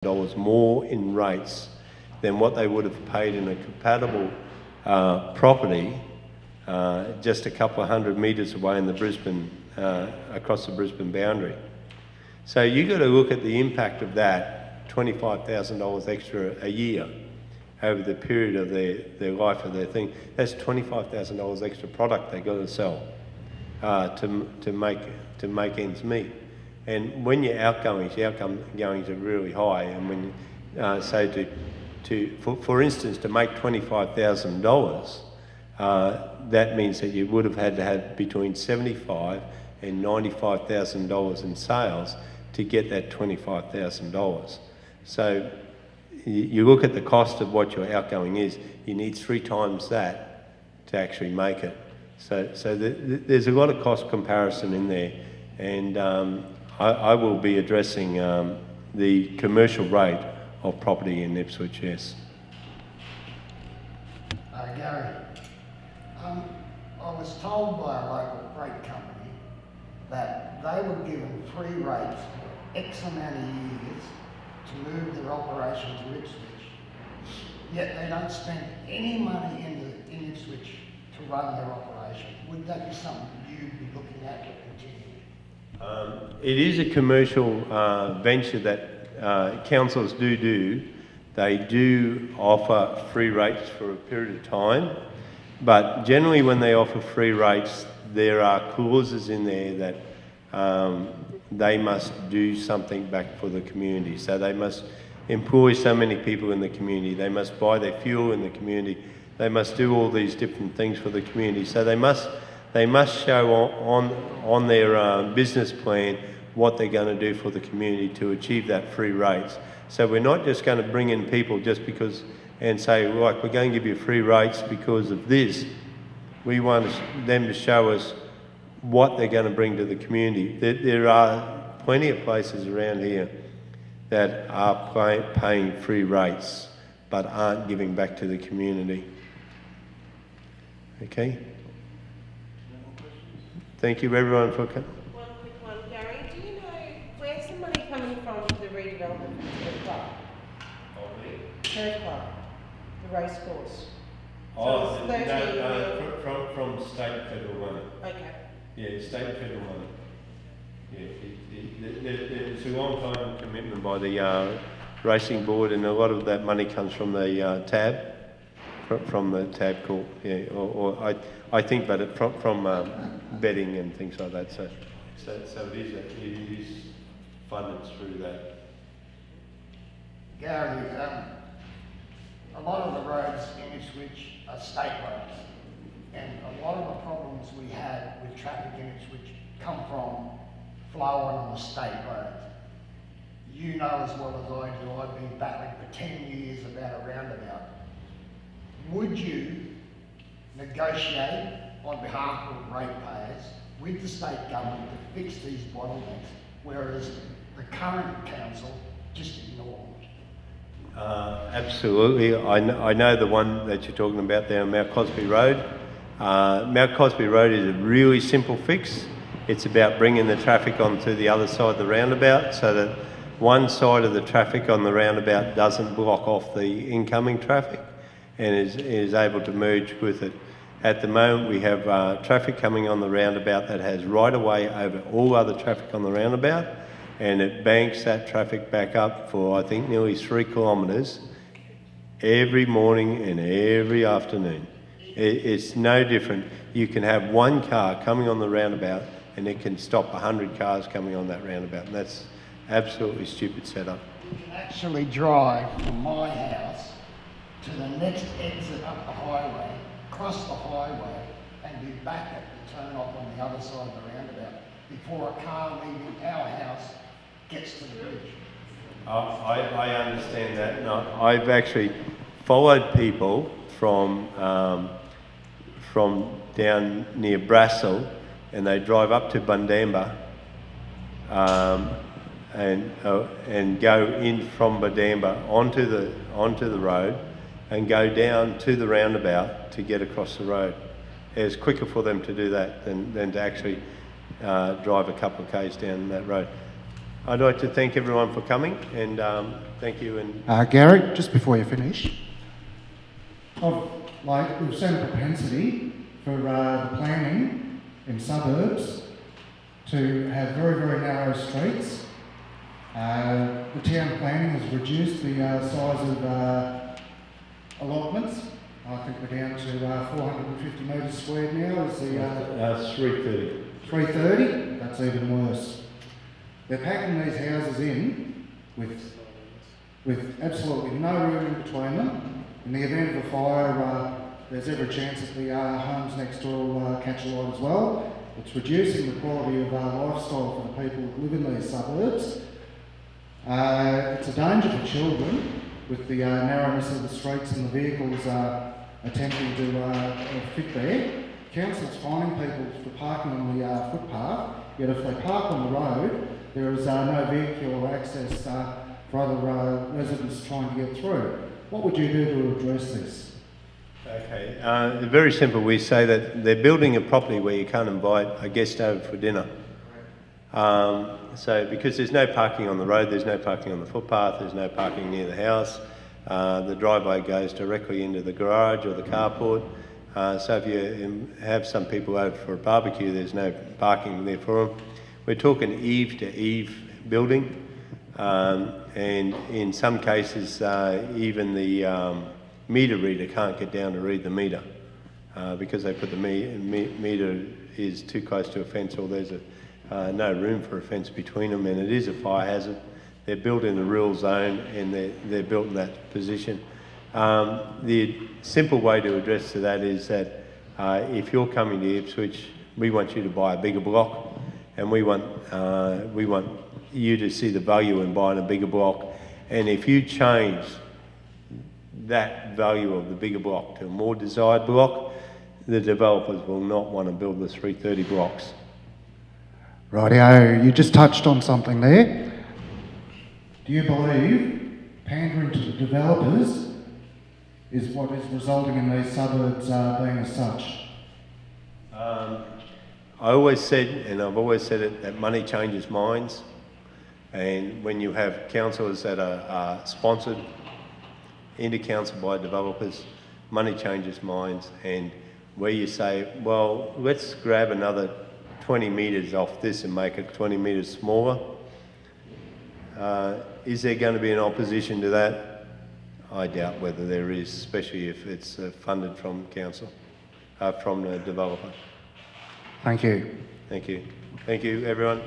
dollars more in rates than what they would have paid in a compatible property just a couple of 100 metres away in the Brisbane, across the Brisbane boundary. So you've got to look at the impact of that $25,000 extra a year over the period of their life of their thing. That's $25,000 extra product they've got to sell to make ends meet. And when your outgoings are really high, and when you say for instance, to make $25,000, that means that you would have had to have between $75,000 and $95,000 in sales to get that $25,000. So you look at the cost of what your outgoing is, you need 3 times that to actually make it. So there's a lot of cost comparison in there, and I will be addressing the commercial rate of property in Ipswich, yes. Gary, I was told by a local freight company that they were given free rates for X amount of years to move their operation to Ipswich, yet they don't spend any money in Ipswich to run their operation. Would that be something you'd be looking at to continue? It is a commercial venture that councils do. They do offer free rates for a period of time, but generally when they offer free rates, there are clauses in there that they must do something back for the community. So they must employ so many people in the community, they must buy their fuel in the community, they must do all these different things for the community. So they must show on their business plan what they're going to do for the community to achieve that free rates. So we're not just going to bring in people just because and say, like, we're going to give you free rates because of this. We want them to show us what they're going to bring to the community. There are plenty of places around here that are paying free rates but aren't giving back to the community. Okay? Thank you everyone for coming. One quick one, Gary. Do you know where's the money coming from for the redevelopment of the Turf Club? Turf Club, the race course. Oh, so it's from state and federal money. Okay. Yeah, state and federal money. Yeah, it's a long time commitment by the racing board, and a lot of that money comes from the tab, from the tab court. Yeah, or I think, but from betting and things like that. So it is funded through that. Gary, a lot of the roads in Ipswich are state roads, and a lot of the problems we have with traffic in Ipswich come from flowing on the state roads. You know as well as I do, I've been battling for 10 years about a roundabout. Would you negotiate on behalf of ratepayers with the state government to fix these bottlenecks, whereas the current council just ignore them? Absolutely. I know the one that you're talking about there on Mount Cosby Road. Mount Cosby Road is a really simple fix. It's about bringing the traffic onto the other side of the roundabout so that one side of the traffic on the roundabout doesn't block off the incoming traffic and is able to merge with it. At the moment we have traffic coming on the roundabout that has right of way over all other traffic on the roundabout, and it banks that traffic back up for I think nearly 3 kilometres every morning and every afternoon. It's no different. You can have one car coming on the roundabout and it can stop 100 cars coming on that roundabout, and that's absolutely stupid setup. You can actually drive from my house to the next exit up the highway, cross the highway, and be back at the turn off on the other side of the roundabout before a car leaving our house gets to the bridge. I understand that, and I've actually followed people from down near Brassel, and they drive up to Bundamba and go in from Bundamba onto the road and go down to the roundabout to get across the road. It's quicker for them to do that than to actually drive a couple of k's down that road. I'd like to thank everyone for coming, and thank you. And Gary, just before you finish, we've seen a propensity for the planning in suburbs to have very, very narrow streets. The town planning has reduced the size of allotments. I think we're down to 450 metres squared now. Is the 330. 330? That's even worse. They're packing these houses in with absolutely no room in between them. In the event of a fire, there's every chance that the homes next door will catch alight as well. It's reducing the quality of lifestyle for the people that live in these suburbs. It's a danger for children with the narrowness of the streets and the vehicles attempting to fit there. Council's fining people for parking on the footpath, yet if they park on the road, there is no vehicular access for other residents trying to get through. What would you do to address this? Okay, very simple. We say that they're building a property where you can't invite a guest over for dinner. So because there's no parking on the road, there's no parking on the footpath, there's no parking near the house, the driveway goes directly into the garage or the carport. So if you have some people over for a barbecue, there's no parking there for them. We're talking eave to eave building, and in some cases even the meter reader can't get down to read the meter because they put the meter is too close to a fence, or there's no room for a fence between them, and it is a fire hazard. They're built in the rural zone, and they're built in that position. The simple way to address to that is that if you're coming to Ipswich, we want you to buy a bigger block, and we want you to see the value in buying a bigger block. And if you change that value of the bigger block to a more desired block, the developers will not want to build the 330 blocks. Rightio, you just touched on something there. Do you believe pandering to the developers is what is resulting in these suburbs being as such? I always said, and I've always said it, that money changes minds. And when you have councillors that are sponsored into council by developers, money changes minds. And where you say, well, let's grab another 20 metres off this and make it 20 metres smaller, is there going to be an opposition to that? I doubt whether there is, especially if it's funded from council, from the developer. Thank you. Thank you. Thank you, everyone.